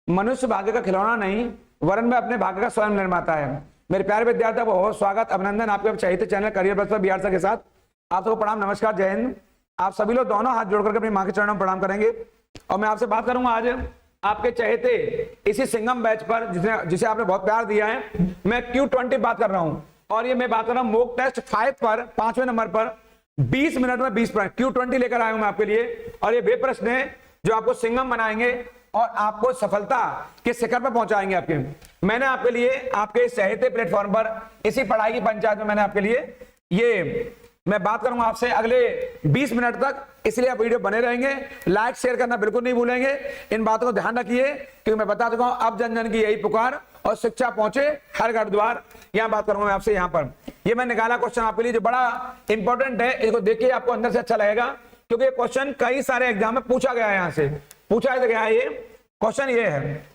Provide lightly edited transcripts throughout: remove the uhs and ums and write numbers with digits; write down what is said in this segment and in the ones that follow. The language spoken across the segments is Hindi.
मनुष्य भाग्य का खिलौना नहीं वरन वह अपने भाग्य का स्वयं निर्माता है। मेरे प्यारे विद्यार्थियों को बहुत स्वागत अभिनंदन आपके चाहिए चैनल करियर बस बिहार सर के साथ। आप सबको प्रणाम, नमस्कार, जय हिंद। आप सभी लोग दोनों हाथ जोड़कर अपनी मां के चरणों में प्रणाम करेंगे और मैं आपसे बात करूंगा आज आपके चहेते इसी सिंघम बैच पर जिसे आपने बहुत प्यार दिया है। मैं Q20 बात कर रहा हूं और ये मैं बात कर रहा हूं मॉक टेस्ट 5 पर 5वें नंबर पर 20 मिनट में 20 प्रश्न Q20 लेकर आया हूं मैं आपके लिए। और ये वे प्रश्न है जो आपको सिंघम बनाएंगे और आपको सफलता के शिखर पर पहुंचाएंगे। आपके मैंने आपके लिए आपके चहेते प्लेटफॉर्म पर इसी पढ़ाई की पंचायत में मैंने आपके लिए ये मैं बात करूंगा आपसे अगले 20 मिनट तक, इसलिए आप वीडियो बने रहेंगे। लाइक शेयर करना बिल्कुल नहीं भूलेंगे। इन बातों को ध्यान रखिए क्योंकि मैं बता चुका हूं अब जन जन की यही पुकार और शिक्षा पहुंचे हर घर द्वार। यहां बात करूंगा मैं आपसे। यहां पर ये मैं निकाला क्वेश्चन आपके लिए जो बड़ा इंपॉर्टेंट है। इसको देखिए आपको अंदर से अच्छा लगेगा क्योंकि ये क्वेश्चन कई सारे एग्जाम में पूछा गया है। यहां से पूछा गया है ये क्वेश्चन। ये है,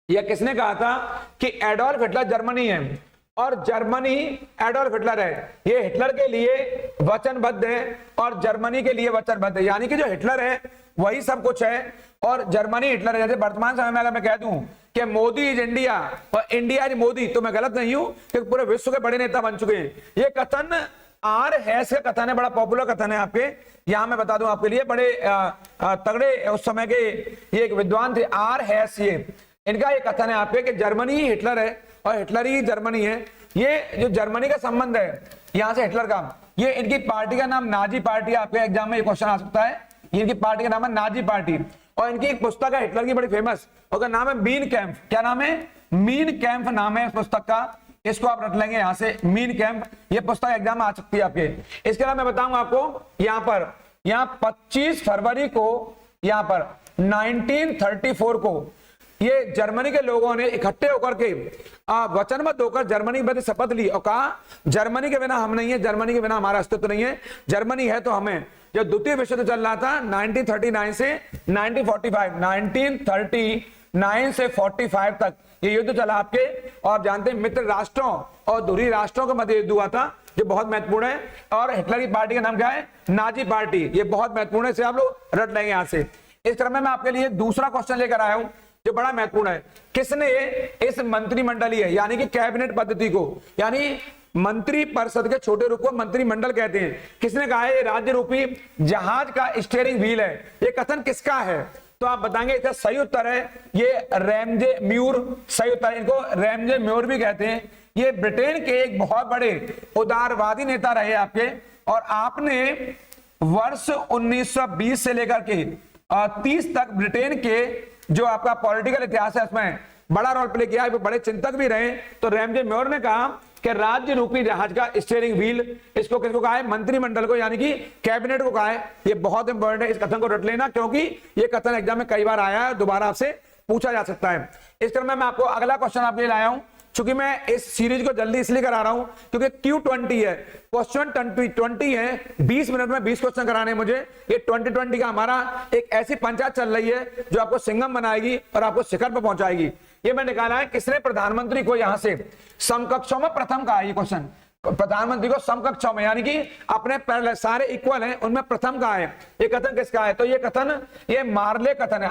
यह किसने कहा था कि एडोल्फ हिटलर जर्मनी है और जर्मनी एडोल्फ हिटलर है। ये हिटलर के लिए वचनबद्ध है और जर्मनी के लिए वचनबद्ध है। यानी कि जो हिटलर है वही सब कुछ है और जर्मनी हिटलर है। जैसे वर्तमान समय में अगर मैं कह दूं कि मोदी इज इंडिया और इंडिया इज मोदी तो मैं गलत नहीं हूं क्योंकि पूरे विश्व के बड़े नेता बन चुके हैं। ये कथन आर हैस का कथन है, बड़ा पॉपुलर कथन है आपके। यहां मैं बता दूं आपके लिए बड़े तगड़े उस समय के ये एक विद्वान थे आर हैस। ये इनका ये कथन है आपके कि जर्मनी ही हिटलर है और हिटलर ही जर्मनी है। ये जो जर्मनी का संबंध है यहां से हिटलर का, ये इनकी पार्टी का नाम नाजी पार्टी है। आपके एग्जाम में ये क्वेश्चन आ सकता है। इनकी पार्टी का नाम है नाजी पार्टी और इनकी एक पुस्तक है हिटलर की बड़ी फेमस, उसका नाम है मीन कैंप। क्या नाम है? मीन कैंप नाम है इस पुस्तक का। इसको आप रट लेंगे यहां से, मीन कैंप। ये पुस्तक एग्जाम में आ सकती है आपके। इसके अलावा मैं बताऊंगा आपको यहाँ 25 फरवरी को यहाँ पर 1934 को ये जर्मनी के लोगों ने इकट्ठे होकर के वचनबद्ध होकर जर्मनी के प्रति शपथ ली और कहा जर्मनी के बिना हम नहीं है, जर्मनी के बिना हमारा अस्तित्व नहीं है, जर्मनी है तो हमें। जब द्वितीय विश्व युद्ध चल रहा था 1939 से 1945, 1939 से 45 तक ये युद्ध चला आपके। और आप जानते हैं मित्र राष्ट्रों और दूरी राष्ट्रों के मध्य युद्ध हुआ था जो बहुत महत्वपूर्ण है। और हिटलर की पार्टी का नाम क्या है? Nazi party. ये बहुत महत्वपूर्ण है, इसे आप लोग रट लेंगे यहां से। इस क्रम में मैं आपके लिए दूसरा क्वेश्चन लेकर आया हूं जो बड़ा महत्वपूर्ण है। किसने इस मंत्रिमंडलीय यानी कि कैबिनेट पद्धति को, यानी मंत्री परिषद के छोटे रूप को मंत्रिमंडल कहते हैं, किसने कहा है ये राज्य रूपी जहाज का स्टीयरिंग व्हील है? ये कथन किसका है? तो आप बताएंगे इसका सही उत्तर है ये रैमजे म्यूर। सही उत्तर, इनको रैमजे म्यूर भी कहते हैं। ये ब्रिटेन के एक बहुत बड़े उदारवादी नेता रहे आपके। और आपने वर्ष 1920 से लेकर के 30 तक ब्रिटेन के जो आपका पॉलिटिकल इतिहास है उसमें बड़ा रोल प्ले किया है, वो बड़े चिंतक भी रहे। तो रैमजे म्योर ने कहा कि राज्य रूपी जहाज का स्टीयरिंग व्हील, इसको किसको कहा है? मंत्रिमंडल को, यानी कि कैबिनेट को कहा है। ये बहुत इंपॉर्टेंट है, इस कथन को रट लेना क्योंकि ये कथन एग्जाम में कई बार आया है, दोबारा आपसे पूछा जा सकता है। इस क्रम में मैं आपको अगला क्वेश्चन आपके लिए लाया हूं। चूंकि मैं इस सीरीज को जल्दी इसलिए करा रहा हूं क्योंकि Q20 है, क्वेश्चन 20 है, 20 मिनट में 20 क्वेश्चन कराने मुझे। ये 2020 का हमारा एक ऐसी पंचायत चल रही है जो आपको सिंघम बनाएगी और आपको शिखर पर पहुंचाएगी। ये मैं निकाला है किसने प्रधानमंत्री को यहां से समकक्षों में प्रथम कहा है। ये क्वेश्चन प्रधानमंत्री को समकक्षों में यानी कि अपने पैरेलल सारे इक्वल हैं उनमें प्रथम कहा है। ये कथन किसका है? तो ये कथन ये मार्ले कथन है।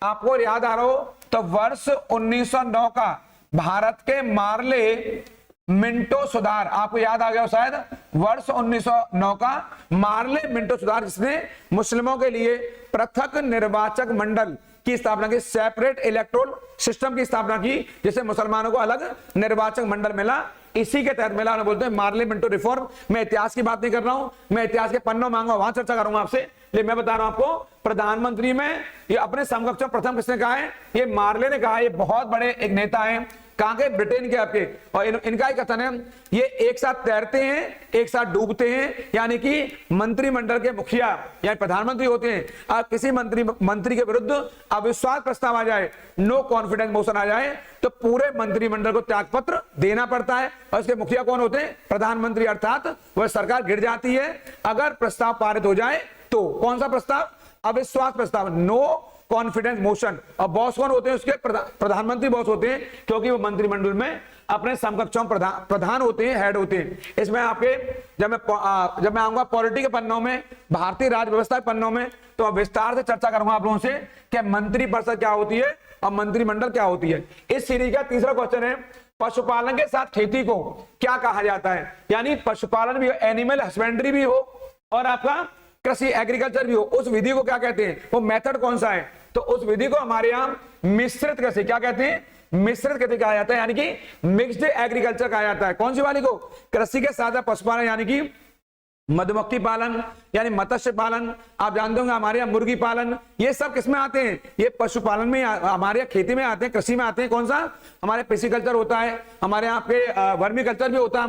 आपको याद आ रहा हो तो वर्ष 1909 का भारत के मार्ले मिंटो सुधार, आपको याद आ गया शायद, वर्ष 1909 का मार्ले मिंटो सुधार जिसने मुस्लिमों के लिए पृथक निर्वाचक मंडल की स्थापना की, सेपरेट इलेक्टोरल सिस्टम की स्थापना की, जिससे मुसलमानों को अलग निर्वाचक मंडल मिला। इसी के तहत मिला, बोलते हैं मार्ले मिंटो रिफॉर्म। मैं इतिहास की बात नहीं कर रहा हूं, मैं इतिहास के पन्नों मांगा वहां चर्चा करूंगा आपसे। लेकिन मैं बता रहा हूं आपको प्रधानमंत्री में ये अपने समकक्ष प्रथम किसने कहा है? ये मार्ले ने कहा है। ये बहुत बड़े एक नेता है, कहां के? ब्रिटेन के आपके। और इनका ही कथन है ये एक साथ तैरते हैं एक साथ डूबते हैं, यानी कि मंत्रिमंडल के मुखिया या प्रधानमंत्री होते हैं। अब किसी मंत्री के विरुद्ध अविश्वास प्रस्ताव आ जाए, नो कॉन्फिडेंस मोशन आ जाए तो पूरे मंत्रिमंडल को त्यागपत्र देना पड़ता है। और इसके मुखिया कौन होते हैं? प्रधानमंत्री, अर्थात वह सरकार गिर जाती है अगर प्रस्ताव पारित हो जाए तो। कौन सा प्रस्ताव? अविश्वास प्रस्ताव, नो कॉन्फिडेंस मोशन। और बॉस कौन होते हैं उसके? प्रधानमंत्री बॉस होते हैं क्योंकि वो मंत्रिमंडल में अपने समकक्षों प्रधान होते हैं, हेड होते हैं। इसमें आपके जब मैं आऊंगा पॉलिटी के पन्नों में, भारतीय राज व्यवस्था के पन्नों में, तो विस्तार से चर्चा करूंगा आप लोगों से कि मंत्री परिषद क्या होती है और मंत्रिमंडल क्या होती है। इस सीरीज का तीसरा क्वेश्चन है, पशुपालन के साथ खेती को क्या कहा जाता है। यानी पशुपालन भी हो, एनिमल हस्बेंड्री भी हो और आपका कृषि एग्रीकल्चर भी हो, उस विधि को क्या कहते हैं, वो मेथड कौन सा है। तो उस विधि को हमारे यहाँ मिश्रित कृषि क्या कहते हैं, मिश्रित कृषि कहा जाता है, यानी कि मिक्स्ड एग्रीकल्चर कहा जाता है। कौन सी वाली को, कृषि के साथ पशुपालन यानी कि मधुमक्खी पालन यानी मत्स्य पालन, आप जानते होंगे हमारे यहाँ मुर्गी पालन, ये सब किसमें आते हैं, ये पशुपालन में हमारे यहाँ खेती में आते हैं, कृषि में आते हैं। कौन सा, हमारे पिसिकल्चर होता है, हमारे यहाँ पे वर्मी कल्चर भी होता है,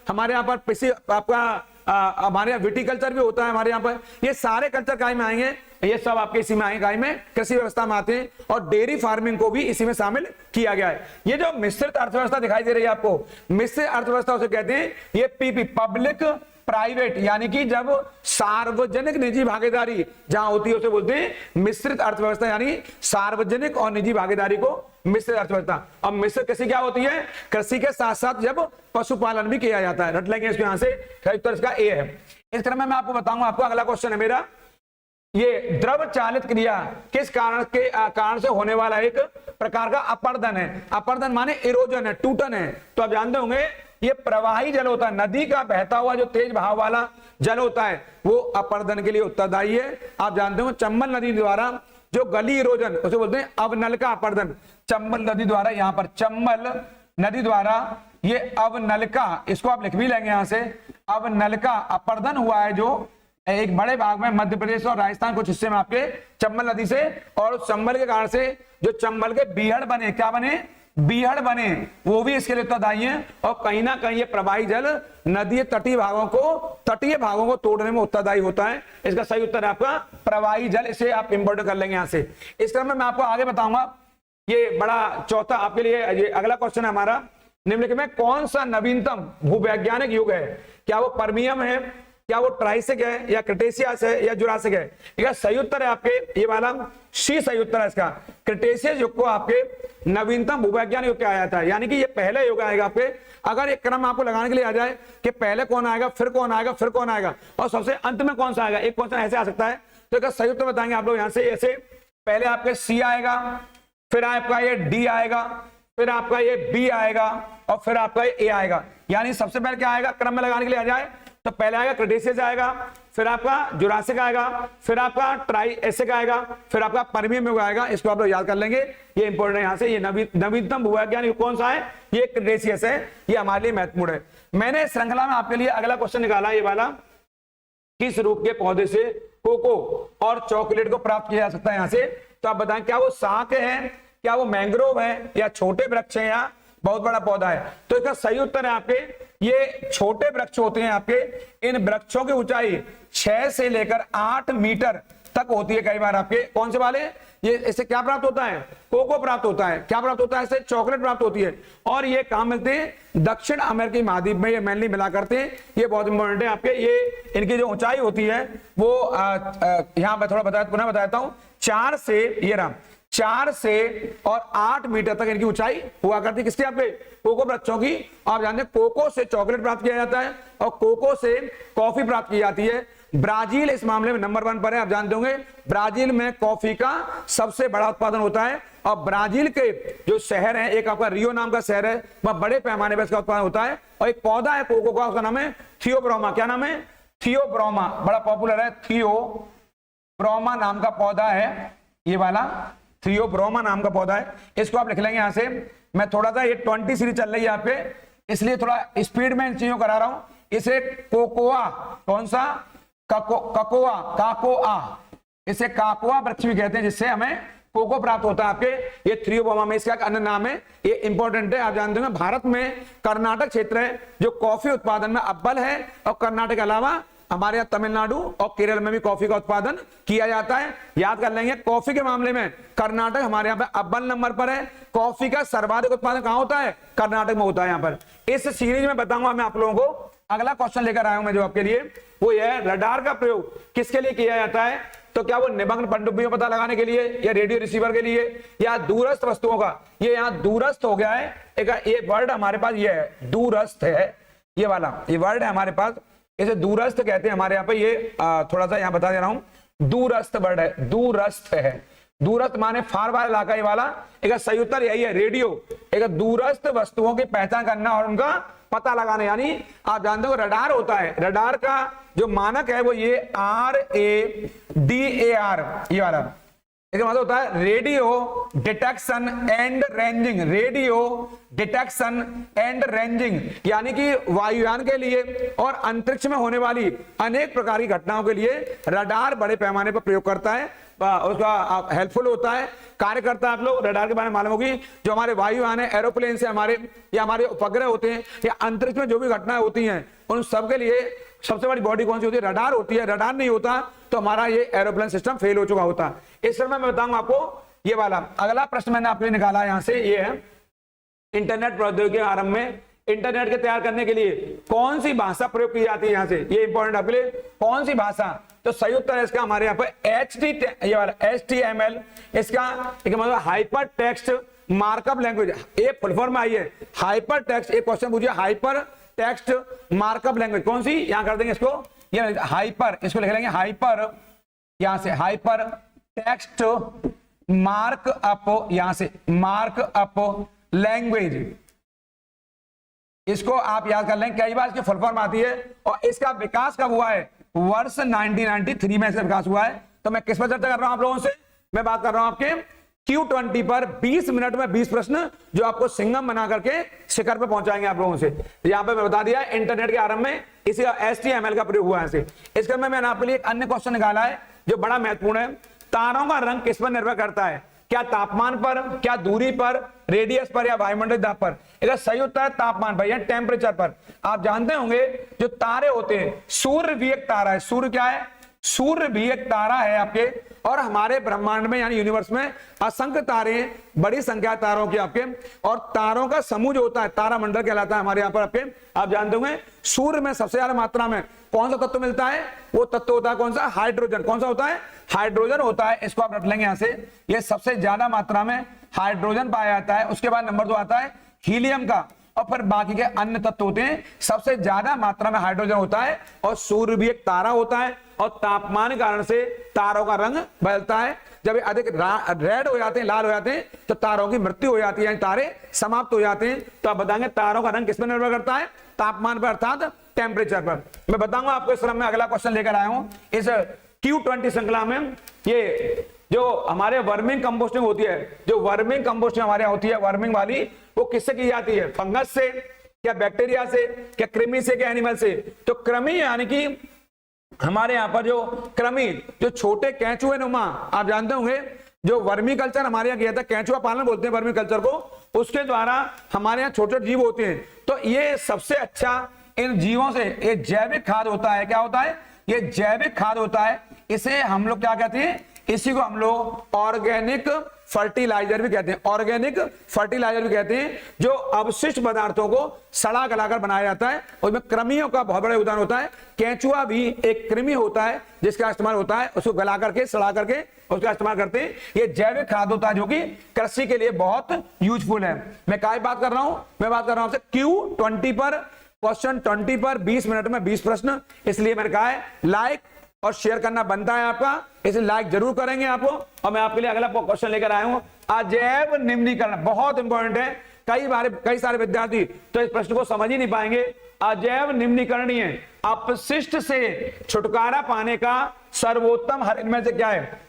हमारे यहाँ पर पिसी आपका हमारे यहाँ विटिकल्चर भी होता है, हमारे यहाँ पर ये सारे कल्चर काय में आएंगे, ये सब आपके इसी में आएंगे, काय में कृषि व्यवस्था में आते हैं। और डेयरी फार्मिंग को भी इसी में शामिल किया गया है। ये जो मिश्रित अर्थव्यवस्था दिखाई दे रही है आपको, मिश्रित अर्थव्यवस्था उसे कहते हैं, ये पीपी पब्लिक प्राइवेट, यानी कि जब सार्वजनिक निजी भागीदारी जहां होती है उसे बोलते हैं मिश्रित अर्थव्यवस्था, यानी सार्वजनिक और निजी भागीदारी को मिश्रित अर्थव्यवस्था। अब मिश्रित कृषि क्या होती है, कृषि के साथ साथ जब पशुपालन भी किया जाता है। रट लेंगे इसको, यहां से उत्तर इसका ए है। इस क्रम में मैं आपको बताऊंगा, आपको अगला क्वेश्चन है मेरा, ये द्रव चालित क्रिया किस कारण से होने वाला एक प्रकार का अपर्दन है। अपर्दन माने इरोजन है, टूटन है। तो आप जानते होंगे ये प्रवाही जल होता है, नदी का बहता हुआ जो तेज बहाव वाला जल होता है वो अपर्दन के लिए उत्तरदायी है। आप जानते हो चंबल नदी द्वारा जो गली इरोजन उसे बोलते हैं अवनल का अपर्दन। चंबल नदी द्वारा, यहाँ पर चंबल नदी द्वारा ये अवनल का, इसको आप लिख भी लेंगे यहां से, अवनल का अपर्दन हुआ है जो एक बड़े भाग में मध्य प्रदेश और राजस्थान कुछ हिस्से में आपके चंबल नदी से, और उस चंबल के कारण से जो चंबल के बीहड़ बने, क्या बने, बीहड़ बने, वो भी इसके लिए उत्तरदायी है। और कहीं ना कहीं ये प्रवाही जल नदी तटीय भागों को तोड़ने में उत्तरदायी होता है। इसका सही उत्तर है आपका प्रवाही जल, इसे आप इंपोर्ट कर लेंगे यहां से। इस क्रम में मैं आपको आगे बताऊंगा, ये बड़ा चौथा आपके लिए ये अगला क्वेश्चन है हमारा, निम्नलिखित में कौन सा नवीनतम भूवैज्ञानिक युग है। क्या वो परमियम है, क्या वो ट्राइसिक है, या क्रिटेशियस है, या जुरासिक है। इसका सही उत्तर है आपके ये वाला सी सही उत्तर है इसका। क्रिटेशियस युग को आपके नवीनतम भूवैज्ञानिक युग कहा जाता है, यानी कि ये पहले युग आएगा आपके। अगर एक क्रम आपको लगाने के लिए आ जाए कि पहले कौन आएगा, फिर कौन आएगा, फिर कौन आएगा और सबसे अंत में कौन सा आएगा, एक क्वेश्चन ऐसे आ सकता है। तो इसका सही उत्तर बताएंगे आप लोग यहाँ से, ऐसे पहले आपके सी आएगा, फिर आपका ये डी आएगा, फिर आपका ये बी आएगा और फिर आपका ये ए आएगा। यानी सबसे पहले क्या आएगा, क्रम में लगाने के लिए आ जाए तो पहले आएगा क्रिटेशियस आएगा, फिर आपका जुरासिक आएगा, फिर आपका ट्राइएसिक आएगा, फिर आपका परमियम युग आएगा। इसको आप लोग याद कर लेंगे, ये इंपॉर्टेंट है। यहाँ से ये नवीनतम भूवैज्ञानिक कौन सा है, ये क्रिटेशियस है, ये हमारे लिए महत्वपूर्ण है। मैंने इस श्रृंखला में आपके लिए अगला क्वेश्चन निकाला, ये वाला, किस रूप के पौधे से कोको और चॉकलेट को प्राप्त किया जा सकता है। यहाँ से तो आप बताएं, क्या वो शाक है, क्या वो मैंग्रोव है, या छोटे वृक्ष है, या बहुत बड़ा पौधा है। तो इसका सही उत्तर है आपके ये छोटे वृक्ष होते हैं आपके। इन वृक्षों की ऊंचाई 6 से लेकर 8 मीटर तक होती है। कई बार आपके कौन से वाले, ये इससे क्या प्राप्त होता है, कोको प्राप्त होता है। क्या प्राप्त होता है, इससे चॉकलेट प्राप्त होती है। और ये कहां मिलते हैं, दक्षिण अमेरिकी महाद्वीप में ये मेनली मिला करते हैं। ये बहुत इंपॉर्टेंट है आपके। ये इनकी जो ऊंचाई होती है वो यहां मैं थोड़ा पुनः बताता हूं, 4 से ये रहा 4 से और 8 मीटर तक इनकी ऊंचाई हुआ करती है। किसके, आपके कोको वृक्षों की। आप जानते हैं कोको से चॉकलेट प्राप्त किया जाता है और कोको से कॉफी प्राप्त की जाती है। ब्राजील इस मामले में नंबर 1 पर है। आप जानते होंगे ब्राजील में कॉफी का सबसे बड़ा उत्पादन होता है। और ब्राजील के जो शहर है, एक आपका रियो नाम का शहर है, वह बड़े पैमाने पर इसका उत्पादन होता है। और एक पौधा है कोको का, उसका नाम है थियोब्रोमा। क्या नाम है, थियोब्रोमा, बड़ा पॉपुलर है। थियोब्रोमा नाम का पौधा है, ये वाला थियोब्रोमा नाम का पौधा है। इसको आप लिख लेंगे यहाँ से। मैं थोड़ा सा, ये 20 सीरीज चल रही है यहाँ पे, इसलिए थोड़ा स्पीड में इन चीजों करा रहा हूं। इसे कोकोआ, कौन सा, काकोआ, इसे काकोआ वृक्ष भी कहते हैं, जिससे हमें कोको प्राप्त होता है आपके। ये थियोब्रोमा में इसका अन्य नाम है, ये इंपॉर्टेंट है। आप जानते होंगे भारत में कर्नाटक क्षेत्र है जो कॉफी उत्पादन में अव्वल है। और कर्नाटक के अलावा हमारे यहाँ तमिलनाडु और केरल में भी कॉफी का उत्पादन किया जाता है। याद कर लेंगे, कॉफी के मामले में कर्नाटक हमारे यहाँ पे अव्वल नंबर पर है। कॉफी का सर्वाधिक उत्पादन कहाँ होता है, कर्नाटक में होता है। यहाँ पर इस सीरीज में बताऊंगा मैं आप लोगों को। अगला क्वेश्चन लेकर आया हूं मैं जो आपके लिए, वो यह है, रडार का प्रयोग किसके लिए किया जाता है। तो क्या वो निमग्न पनडुब्बियों पता लगाने के लिए, या रेडियो रिसीवर के लिए, या दूरस्थ वस्तुओं का। ये यहाँ दूरस्थ हो गया है, एक ये वर्ड हमारे पास ये है, दूरस्थ है, ये वाला ये वर्ड है हमारे पास, इसे दूरस्थ कहते हैं हमारे यहाँ पे। ये थोड़ा सा यहाँ बता दे रहा हूं, दूरस्थ वर्ड है, दूरस्थ है। दूरस्थ माने फार वाला इलाका, ये वाला। एक सही उत्तर यही है, रेडियो। एक दूरस्थ वस्तुओं की पहचान करना और उनका पता लगाना, यानी आप जानते हो रडार होता है, रडार का जो मानक है वो ये RADAR, ये वाला। इसका मतलब होता है radio detection and ranging, radio detection and ranging, यानी कि वायुयान के लिए और अंतरिक्ष में होने वाली अनेक प्रकार की घटनाओं के लिए रडार बड़े पैमाने पर प्रयोग करता है, उसका हेल्पफुल होता है, कार्य करता है। आप लोग रडार के बारे में मालूम होगी, जो हमारे वायुयान है, एरोप्लेन से हमारे या हमारे उपग्रह होते हैं या अंतरिक्ष में जो भी घटनाएं होती हैं उन सब के लिए सबसे बड़ी बॉडी कौन सी होती है? रडार होती है। रडार नहीं होता तो हमारा ये एरोप्लेन सिस्टम फेल हो चुका होता। इस समय मैं बताऊंगा आपको ये वाला। अगला प्रश्न मैंने आपके लिए निकाला यहां से, ये है इंटरनेट प्रौद्योगिकी के आरंभ में इंटरनेट के तैयार करने के लिए कौन सी भाषा प्रयोग की जाती है? यहां से ये इंपॉर्टेंट आपके लिए, कौन सी भाषा? तो सही उत्तर है इसका हमारे यहाँ पर HTML, इसका मतलब हाइपर टेक्स्ट मार्कअप लैंग्वेज। ये फुल फॉर्म में आई है हाइपर टेक्स्ट। एक क्वेश्चन पूछिए हाइपर टेक्स्ट मार्कअप लैंग्वेज कौन सी? यहां कर देंगे इसको, ये हाइपर, इसको लिख लेंगे हाइपर, यहां से हाइपर टेक्स्ट मार्कअप, यहां से मार्कअप लैंग्वेज। इसको आप याद कर लें, कई बार इसकी फुल फॉर्म आती है। और इसका विकास कब हुआ है? वर्ष 1993 में इसका विकास हुआ है। तो मैं किस पर चर्चा कर रहा हूं आप लोगों से? मैं बात कर रहा हूं आपके Q20 पर 20 मिनट में 20 प्रश्न, जो आपको सिंघम बना करके शिखर पर पहुंचाएंगे आप लोगों से। यहां पे मैं बता दिया इंटरनेट के आरंभ में इसी HTML का प्रयोग हुआ है। इसके में मैंने आपके लिए एक अन्य क्वेश्चन निकाला है जो बड़ा महत्वपूर्ण है। तारों का रंग किस पर निर्भर करता है? क्या तापमान पर, क्या दूरी पर, रेडियस पर या वायुमंडलीय दाब पर? इसका सही उत्तर है तापमान पर या टेम्परेचर पर। आप जानते होंगे जो तारे होते हैं, सूर्य भी एक तारा है। सूर्य क्या है? सूर्य भी एक तारा है आपके। और हमारे ब्रह्मांड में यानी यूनिवर्स में असंख्य तारे हैं, बड़ी संख्या तारों की आपके। और तारों का समूह जो होता है तारामंडल कहलाता है हमारे यहाँ पर आपके। आप जानते होंगे सूर्य में सबसे ज्यादा मात्रा में कौन सा तत्व मिलता है? वो तत्व होता है कौन सा? हाइड्रोजन। कौन सा होता है? हाइड्रोजन होता है। इसको आप रख लेंगे यहां से, ये सबसे ज्यादा मात्रा में हाइड्रोजन पाया जाता है। उसके बाद नंबर 2 आता है हीलियम का, और फिर बाकी के अन्य तत्व होते हैं। सबसे ज्यादा मात्रा में हाइड्रोजन होता है। और सूर्य भी एक तारा होता है, और तापमान के कारण से तारों का रंग बदलता है। जब ये अधिक रेड हो जाते हैं, लाल हो जाते हैं, तो तारों की मृत्यु हो जाती है, तारे समाप्त हो जाते हैं। तो आप बताएंगे तारों का रंग किस पर निर्भर करता है? तापमान पर, अर्थात टेम्परेचर पर। मैं बताऊंगा आपको इस क्रम में। अगला क्वेश्चन लेकर आया हूं इस Q20 श्रृंखला में। ये जो हमारे वर्मिंग कंपोस्टिंग होती है, जो वर्मिंग कंपोस्टिंग हमारे यहाँ होती है वर्मिंग वाली, वो किससे की जाती है? फंगस से, क्या बैक्टीरिया से, क्या कृमि से, क्या एनिमल से? तो कृमि यानी कि हमारे यहाँ पर जो कृमि, जो छोटे कैंचुए नुमा, आप जानते होंगे जो वर्मी कल्चर हमारे यहाँ किया था, कैंचुआ पालन बोलते हैं वर्मी कल्चर को, उसके द्वारा हमारे यहाँ छोटे जीव होते हैं। तो ये सबसे अच्छा इन जीवों से ये जैविक खाद होता है। क्या होता है? ये जैविक खाद होता है। इसे हम लोग क्या कहते हैं? इसी को हम लोग ऑर्गेनिक फर्टिलाइजर भी कहते हैं। ऑर्गेनिक फर्टिलाइजर भी कहते हैं, जो अवशिष्ट पदार्थों को सड़ा गलाकर बनाया जाता है। उसमें कृमियों का बहुत बड़ा योगदान होता है। केंचुआ भी एक कृमि होता है जिसका इस्तेमाल होता है, उसको गला करके सड़ा करके उसका इस्तेमाल करते हैं। ये जैविक खाद होता है जो कि कृषि के लिए बहुत यूजफुल है। मैं क्या बात कर रहा हूं? मैं बात कर रहा हूं आपसे Q20 पर, क्वेश्चन 20 पर 20 मिनट में 20 प्रश्न। इसलिए मैंने कहा है लाइक और शेयर करना बनता है आपका, इसे लाइक जरूर करेंगे आपको। और मैं आपके लिए अगला क्वेश्चन लेकर आया हूं, अजैव निम्नीकरण। बहुत इंपॉर्टेंट है। कई सारे विद्यार्थी तो इस प्रश्न को समझ ही नहीं पाएंगे। अजैव निम्नीकरणीय अपशिष्ट से छुटकारा पाने का सर्वोत्तम हर इनमें से क्या है?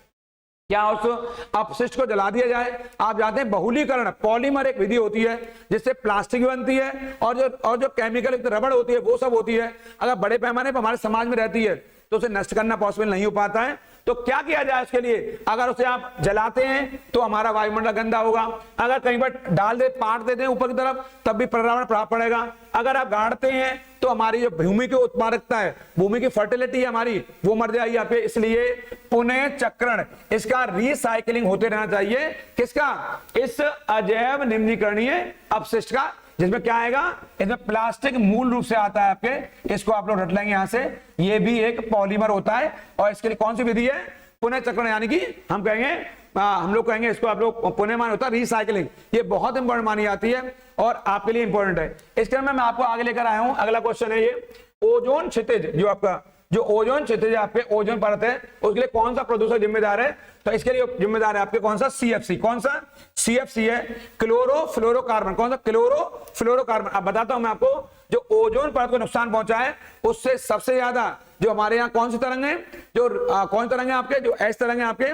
क्या उस अपशिष्ट को जला दिया जाए? आप जानते हैं बहुलीकरण, पॉलीमर एक विधि होती है जिससे प्लास्टिक बनती है, और जो केमिकल रबड़ होती है वो सब होती है। अगर बड़े पैमाने पर हमारे समाज में रहती है तो उसे नष्ट करना पॉसिबल नहीं हो पाता है। तो क्या किया जाए उसके लिए? अगर उसे आप जलाते हैं तो हमारा वायुमंडल गंदा होगा। अगर कहीं पर डाल दे, पाट देते हैं ऊपर की तरफ, तब भी पर्यावरण प्रभाव पड़ेगा। अगर आप गाड़ते हैं तो हमारी जो भूमि की उत्पादकता है, भूमि की फर्टिलिटी है हमारी, वो मर जाएगी यहाँ पे। इसलिए पुनः चक्रण, इसका रिसाइकलिंग होते रहना चाहिए। किसका? इस अजैव निम्नीकरणीय अपशिष्ट का, जिसमें क्या आएगा? इसमें प्लास्टिक मूल रूप से आता है आपके। इसको आप लोग रट लेंगे यहां से। ये भी एक पॉलीमर होता है, और इसके लिए कौन सी विधि है? पुनः चक्रण, यानी कि हम लोग कहेंगे इसको, आप लोग पुनः मान होता है रिसाइकलिंग। ये बहुत इंपॉर्टेंट मानी जाती है और आपके लिए इंपॉर्टेंट है। इस क्रम में मैं आपको आगे लेकर आया हूं। अगला क्वेश्चन है ये ओजोन क्षितिज, जो आपका जो ओजोन क्षेत्र आपके ओजोन परत है उसके लिए कौन सा प्रदूषक जिम्मेदार है? तो इसके लिए जिम्मेदार है आपके कौन सा? CFC। कौन सा? CFC है, क्लोरोफ्लोरोकार्बन। कौन सा? क्लोरोफ्लोरोकार्बन। अब बताता हूं मैं आपको, जो ओजोन परत को नुकसान पहुंचा है उससे सबसे ज्यादा जो हमारे यहाँ कौन सी तरंग है, जो कौन सी तरंग है आपके, जो एस तरंग है आपके,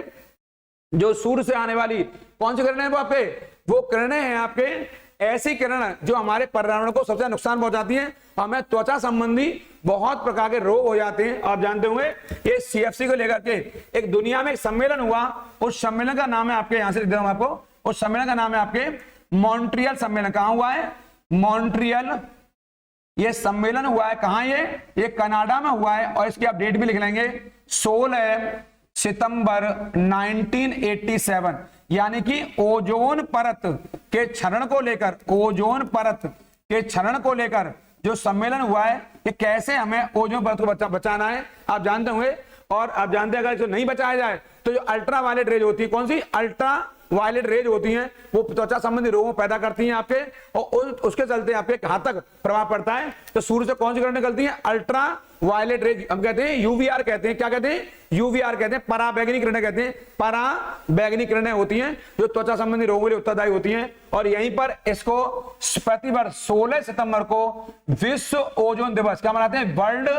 जो सूर्य से आने वाली कौन सी किरणें हैं वो आपके, वो किरणें हैं आपके ऐसी किरण जो हमारे पर्यावरण को सबसे नुकसान पहुंचाती हैं। हमें त्वचा संबंधी बहुत प्रकार के रोग हो जाते हैं। आप जानते होंगे ये CFC को लेकर के एक दुनिया में एक सम्मेलन हुआ, उस सम्मेलन का नाम है आपके, यहां से लिख देता हूं आपको, उस सम्मेलन का नाम है आपके मॉन्ट्रियल सम्मेलन। कहां हुआ है? मॉन्ट्रियल। ये सम्मेलन हुआ है कहां? ये कनाडा में हुआ है और इसकी आप डेट भी लिख लेंगे, 16 सितंबर 1987। यानी कि ओजोन परत के क्षरण को लेकर, ओजोन परत के क्षरण को लेकर जो सम्मेलन हुआ है कि कैसे हमें ओजोन परत को बचाना है, आप जानते होंगे। और आप जानते हैं अगर इसको नहीं बचाया जाए तो जो अल्ट्रा वायलेट रेज होती है, कौन सी? अल्ट्रा वायलेट रेज होती हैं, वो त्वचा संबंधी रोगों पैदा करती हैं आपके, और उसके चलते आपके घातक प्रभाव पड़ता है। तो सूर्य से कौन सी किरणें निकलती हैं? अल्ट्रा वायलेट रेज, हम कहते हैं UVR कहते हैं। क्या कहते हैं? UVR कहते हैं, पराबैंगनी किरणें कहते हैं। पराबैंगनी किरणें होती हैं जो त्वचा संबंधी रोगों के लिए उत्तरदायी होती हैं। और यहीं पर इसको प्रतिवर्ष 16 सितंबर को विश्व ओजोन दिवस क्या मनाते हैं? World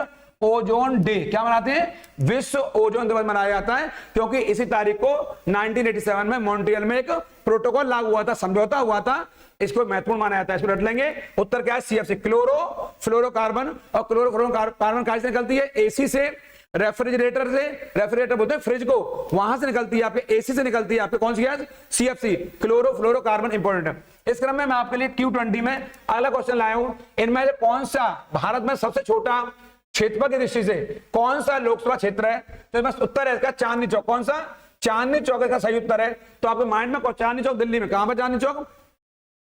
ozone day. क्या मनाते हैं? विश्व ओजोन दिवस मनाया जाता है, क्योंकि इसी तारीख को 1987 में मॉन्ट्रियल में एक प्रोटोकॉल लागू हुआ था, समझौता हुआ था। इसको महत्वपूर्ण माना जाता है। इसको रट लेंगे। उत्तर क्या है? CFC, chlorofluorocarbon. और क्लोरोफ्लोरोकार्बन कहां से निकलती है? AC से, रेफ्रिजरेटर से, रेफ्रिजरेटर बोलते हैं फ्रिज को, वहां से निकलती है आपके, AC से निकलती है आपके। कौन सी गैस? CFC, chlorofluorocarbon. इंपॉर्टेंट है। इस क्रम में मैं आपके लिए Q20 में अगला क्वेश्चन लाया हूं। इनमें से कौन सा भारत में सबसे छोटा क्षेत्रफल की दृष्टि से कौन सा लोकसभा क्षेत्र है? तो इसमें उत्तर है इसका चांदनी चौक। कौन सा? चांदनी चौक इसका सही उत्तर है। तो आपके माइंड में चांदनी चौक दिल्ली में, कहां पर चांदनी चौक?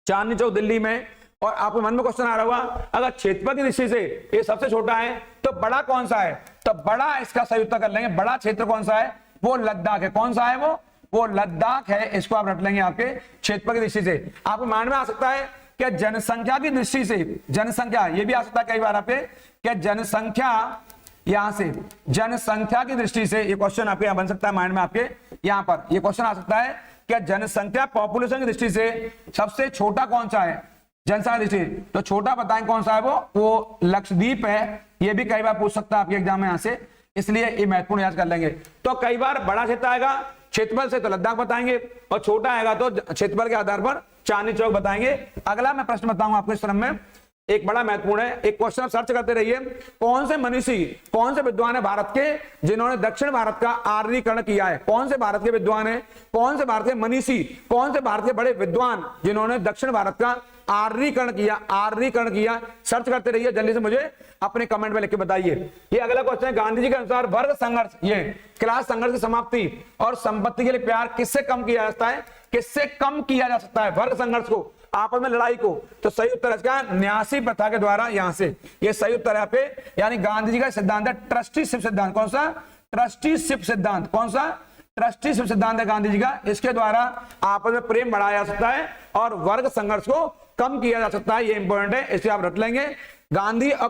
चांदनी चौक दिल्ली में। और आपके मन में क्वेश्चन आ रहा होगा अगर क्षेत्रफल की दृष्टि से ये सबसे छोटा है तो बड़ा कौन सा है? तो बड़ा इसका सही उत्तर कर लेंगे। बड़ा क्षेत्र कौन सा है? वो लद्दाख है। कौन सा है वो लद्दाख है। इसको आप रट लेंगे आपके क्षेत्रफल की दृष्टि से। आपके माइंड में आ सकता है क्या जनसंख्या की दृष्टि से, जनसंख्या ये भी आ सकता है कई बार आपके, क्या जनसंख्या, यहां से जनसंख्या की दृष्टि से ये क्वेश्चन आपके यहां बन सकता है माइंड में आपके, यहां पर ये क्वेश्चन आ सकता है क्या जनसंख्या पॉपुलेशन की दृष्टि से सबसे छोटा कौन सा है? जनसंख्या की दृष्टि तो छोटा बताएं कौन सा है? वो लक्षद्वीप है। ये भी कई बार पूछ सकता है आपके एग्जाम में यहां से, इसलिए ये महत्वपूर्ण याद कर लेंगे। तो कई बार बड़ा क्षेत्र आएगा क्षेत्रफल से तो लद्दाख बताएंगे, और छोटा आएगा तो क्षेत्रफल के आधार पर चांदनी चौक बताएंगे। अगला मैं प्रश्न बताऊंगा आपको इस क्रम में, एक बड़ा महत्वपूर्ण है। एक क्वेश्चन आप सर्च करते रहिए। कौन से मनीषी, कौन से विद्वान है भारत के जिन्होंने दक्षिण भारत का आर्यीकरण किया है? कौन से भारत के विद्वान है? कौन से भारत के मनीषी, कौन से भारत के बड़े विद्वान जिन्होंने दक्षिण भारत का आर्यीकरण किया? सर्च करते रहिए, जल्दी से मुझे अपने कमेंट में लिख के बताइए। ये अगला क्वेश्चन है। गांधी जी के अनुसार वर्ग संघर्ष, ये क्लास संघर्ष की समाप्ति और संपत्ति के लिए प्यार किससे कम किया जा सकता है? किससे कम किया जा सकता है वर्ग संघर्ष को, आपस में लड़ाई को? तो सही उत्तर है इसका न्यासी प्रथा के द्वारा। यहां से ये सही उत्तर है पे, यानी गांधी जी का सिद्धांत है ट्रस्टीशिप सिद्धांत। कौन सा? ट्रस्टीशिप सिद्धांत। कौन सा? ट्रस्टीशिप सिद्धांत है गांधी जी का। इसके द्वारा आपस में प्रेम बढ़ाया जा सकता है और वर्ग संघर्ष को कम किया जा सकता है। ये इंपॉर्टेंट है, इसे आप रट लेंगे। गांधी और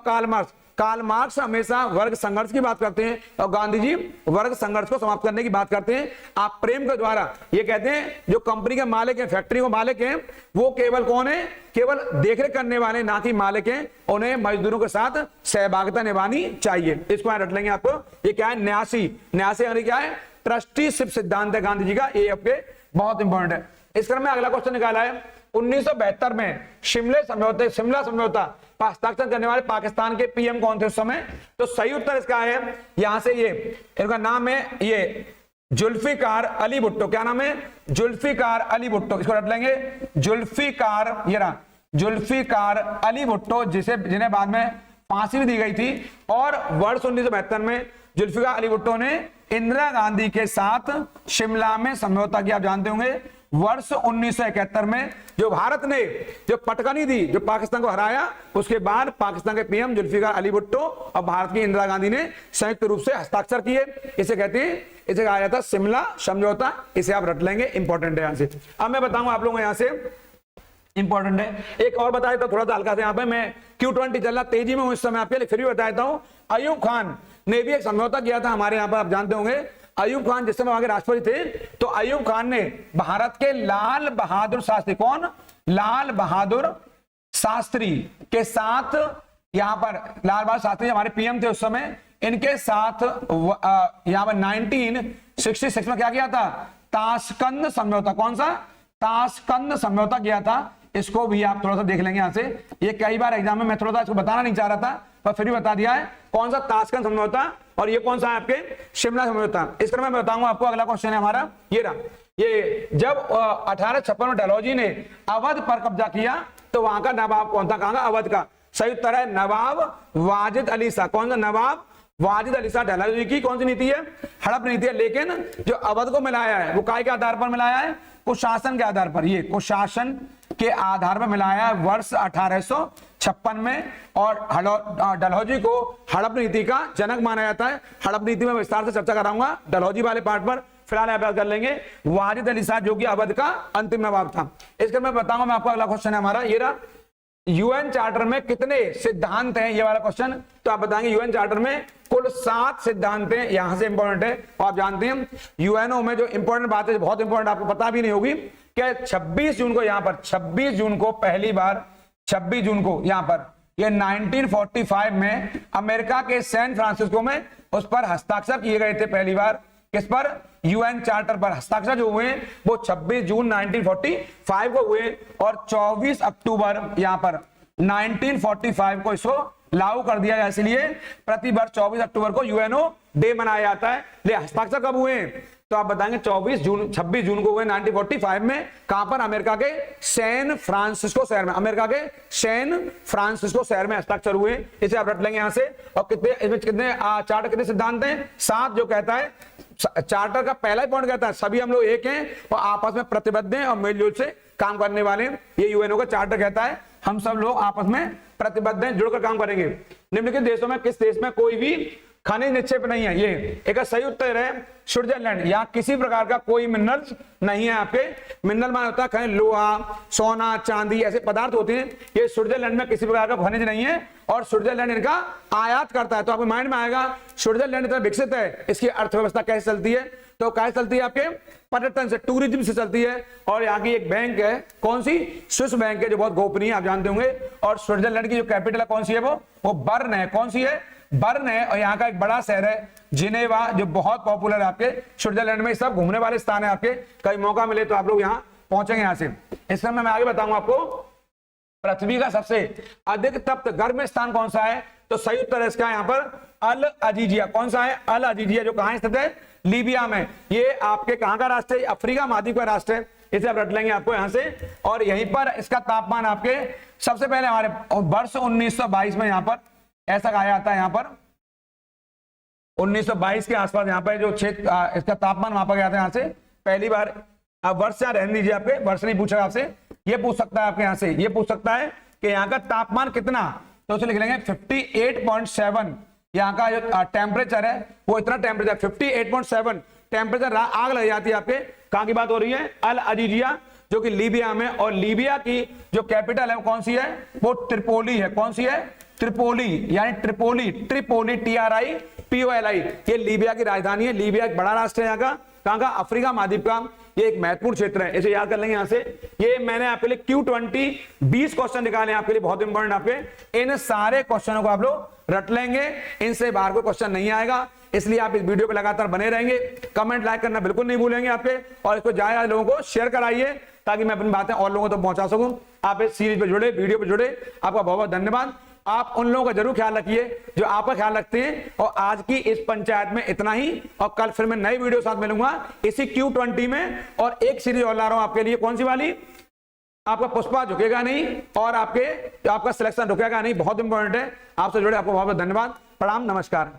कार्ल मार्क्स हमेशा वर्ग संघर्ष की बात करते हैं और गांधी जी वर्ग संघर्ष को समाप्त करने की बात करते हैं। आप प्रेम के द्वारा, ये कहते हैं जो कंपनी के मालिक हैं, फैक्ट्री के मालिक हैं, वो केवल कौन है? केवल देखरेख करने वाले, ना कि मालिक हैं। उन्हें मजदूरों के साथ सहभागिता निभानी चाहिए। इसको रट लेंगे आपको। ये क्या है? न्यासी यानी क्या है? ट्रस्टीशिप सिद्धांत है गांधी जी का। ये आपके बहुत इंपॉर्टेंट है। इस क्रम में अगला क्वेश्चन निकाला है। 1972 में शिमला समझौता हस्ताक्षर करने वाले पाकिस्तान के PM कौन थे उस समय? तो सही उत्तर इसका है यहां से, ये इनका नाम है ये जुल्फिकार अली भुट्टो। क्या नाम है? जुल्फिकार अली भुट्टो। इसको रट लेंगे। जुल्फिकार अली भुट्टो, जिन्हें बाद में फांसी भी दी गई थी। और वर्ष 1972 में जुल्फिकार अली भुट्टो ने इंदिरा गांधी के साथ शिमला में समझौता किया। आप जानते होंगे वर्ष 1971 में जो भारत ने जो पटकनी दी, जो पाकिस्तान को हराया, उसके बाद पाकिस्तान के PM जुल्फिकार अली भुट्टो और भारत की इंदिरा गांधी ने संयुक्त रूप से हस्ताक्षर किए। इसे कहते हैं, इसे कहा जाता है शिमला समझौता। इसे आप रट लेंगे, इंपॉर्टेंट है यहां से। अब मैं बताऊंगा आप लोगों को यहां से, इंपॉर्टेंट है। एक और बताया था थोड़ा सा हल्का से, यहाँ पे मैं Q20 चल रहा तेजी में हूं इस समय आपके लिए, फिर भी बताता हूं। अयूब खान ने भी एक समझौता किया था हमारे यहाँ पर, आप जानते होंगे। अयूब खान जिस समय आगे राष्ट्रपति थे, तो अयूब खान ने भारत के लाल बहादुर शास्त्री, कौन, लाल बहादुर शास्त्री के साथ, यहां पर लाल बहादुर शास्त्री हमारे पीएम थे उस समय, इनके साथ यहां पर 1966 में क्या किया था, ताशकंद समझौता, कौन सा, ताशकंद समझौता किया था। इसको भी आप थोड़ा सा देख लेंगे यहां से, ये कई बार एग्जाम में मैं थोड़ा सा इसको बताना नहीं चाह रहा था पर फिर भी बता दिया है, कौन सा, ताशकंद समझौता। और ये कौन सा है आपके, शिमला समझौता। इस तरह मैं बताऊंगा आपको। अगला क्वेश्चन है हमारा ये रहा, ये जब 1856 में डलहौजी ने अवध पर कब्जा किया तो वहां का नवाब कौन था, कहां का, अवध का। सही उत्तर है नवाब वाजिद अली शाह। कौन सा, नवाब वाजिद अली शाह। डलहौजी की कौन सी नीति है, हड़प नीति है। लेकिन जो अवध को मिलाया है वो काय के आधार पर मिलाया है, कुशासन के आधार पर। ये कुशासन के आधार पर मिलाया है वर्ष 1856 में। और डलहौजी को हड़प नीति का जनक माना जाता है। हड़प नीति में विस्तार से चर्चा कराऊंगा डलहौजी वाले पार्ट पर, फिलहाल अभ्यास कर लेंगे। वाजिद अली शाह जो कि अवध का अंतिम नवाब था। इसके मैं बताऊंगा मैं आपको। अगला क्वेश्चन है हमारा ये रहा, यूएन चार्टर में कितने सिद्धांत हैं, ये वाला क्वेश्चन। तो आप बताएंगे यूएन चार्टर में कुल 7 सिद्धांत हैं। यहां से इंपॉर्टेंट है, और आप जानते हैं यूएनओ में जो इंपॉर्टेंट बात है, बहुत इंपॉर्टेंट, आपको पता भी नहीं होगी कि 26 जून को यहां पर, 26 जून को पहली बार, 26 जून को यहां पर, ये 1945 में अमेरिका के सैन फ्रांसिस्को में उस पर हस्ताक्षर किए गए थे पहली बार। किस पर, यूएन चार्टर पर हस्ताक्षर जो हुए वो 26 जून 1945 को हुए। और 24 अक्टूबर यहां पर 1945 को इसको लागू कर दिया गया। इसलिए प्रतिवर्ष 24 अक्टूबर को यूएनओ डे मनाया जाता है। ले हस्ताक्षर कब हुए, तो आप बताएंगे 26 जून को हुए 1945 में। कहां पर, अमेरिका के सैन फ्रांसिस्को शहर में, अमेरिका के सैन फ्रांसिस्को शहर में हस्ताक्षर हुए। इसे आप रट लेंगे यहां से। और कितने, इसमें कितने चार्टर, कितने सिद्धांत हैं, 7। जो कहता है चार्टर का पहला ही पॉइंट कहता है सभी हम लोग एक हैं और आपस में प्रतिबद्ध हैं और मिलजुल से काम करने वाले हैं। ये यूएनओ का चार्टर कहता है हम सब लोग आपस में प्रतिबद्ध हैं, जुड़कर काम करेंगे। निम्नलिखित देशों में किस देश में कोई भी खनिज निक्षेप नहीं है, ये एक सही उत्तर है स्विट्जरलैंड। यहाँ किसी प्रकार का कोई मिनरल्स नहीं है। आपके मिनरल मान होता है खनिज, लोहा, सोना, चांदी, ऐसे पदार्थ होते हैं। ये स्विट्जरलैंड में किसी प्रकार का खनिज नहीं है और स्विट्जरलैंड इनका आयात करता है। तो आपके माइंड में आएगा स्विट्जरलैंड इतना विकसित है, इसकी अर्थव्यवस्था कैसे चलती है, तो कैसे चलती है, आपके पर्यटन से, टूरिज्म से चलती है। और यहाँ की एक बैंक है, कौन सी, स्विस बैंक है, जो बहुत गोपनीय आप जानते होंगे। और स्विट्जरलैंड की जो कैपिटल है कौन सी है, वो बर्न है। कौन सी है, बर्न है। और यहाँ का एक बड़ा शहर है जिनेवा, जो बहुत पॉपुलर है आपके स्विट्जरलैंड में। सब घूमने वाले स्थान है आपके, कभी मौका मिले तो आप लोग यहाँ पहुंचेंगे यहाँ से। इस समय मैं आगे बताऊंगा आपको पृथ्वी का सबसे अधिक तप्त गर्म स्थान कौन सा है, तो सही उत्तर है इसका यहाँ पर अल अजीजिया। कौन सा है, अल अजीजिया, जो कहां स्थित है, लीबिया में। ये आपके कहां का राष्ट्र है, अफ्रीका महाद्वीप का राष्ट्र है। इसे आप रट लेंगे आपको यहां से। और यहीं पर इसका तापमान आपके सबसे पहले हमारे वर्ष 1922 में यहां पर ऐसा कहा जाता है, यहां पर 1922 के आसपास यहां पर जो क्षेत्र इसका तापमान मापा गया था यहां से पहली बार। अब वर्ष या रहने दीजिए, आपके वर्ष नहीं पूछा आपसे, ये पूछ सकता है आपके यहां से, ये पूछ सकता है कि यहाँ का तापमान कितना, तो उसे लिख लेंगे 58.7। यहाँ का जो टेम्परेचर है वो इतना टेम्परेचर 58.7 टेम्परेचर। आग लग जाती है आपके, कहां की बात हो रही है, अल अजीजिया, जो कि लीबिया में। और लीबिया की जो कैपिटल है वो कौन सी है, वो ट्रिपोली है। कौन सी है, ट्रिपोली, यानी ट्रिपोली, ट्रिपोली, TRIPOLI, ये लीबिया की राजधानी है। लीबिया एक बड़ा राष्ट्र है यहाँ का, कहां का, अफ्रीका महाद्वीप का। ये एक महत्वपूर्ण क्षेत्र है, इसे याद कर लेंगे यहां से। ये मैंने आपके लिए Q20 20 क्वेश्चन निकाले आपके लिए, बहुत इंपॉर्टेंट आपके। इन सारे क्वेश्चनों को आप लोग रट लेंगे, इनसे बाहर कोई क्वेश्चन नहीं आएगा। इसलिए आप इस वीडियो पे लगातार बने रहेंगे। कमेंट लाइक करना बिल्कुल नहीं भूलेंगे आपके, और इसको ज्यादा लोगों को शेयर कराइए ताकि मैं अपनी बातें और लोगों तक पहुंचा सकूं। आप इस सीरीज पे जुड़े, वीडियो पे जुड़े, आपका बहुत बहुत धन्यवाद। आप उन लोगों का जरूर ख्याल रखिए जो आपका ख्याल रखते हैं। और आज की इस पंचायत में इतना ही, और कल फिर मैं नई वीडियो साथ मिलूंगा इसी Q20 में। और एक सीरीज और ला रहा हूं आपके लिए, कौन सी वाली, आपका पुष्पा झुकेगा नहीं और आपका सिलेक्शन रुकेगा नहीं, बहुत इंपॉर्टेंट है। आपसे जुड़े आपको बहुत बहुत धन्यवाद। प्रणाम, नमस्कार।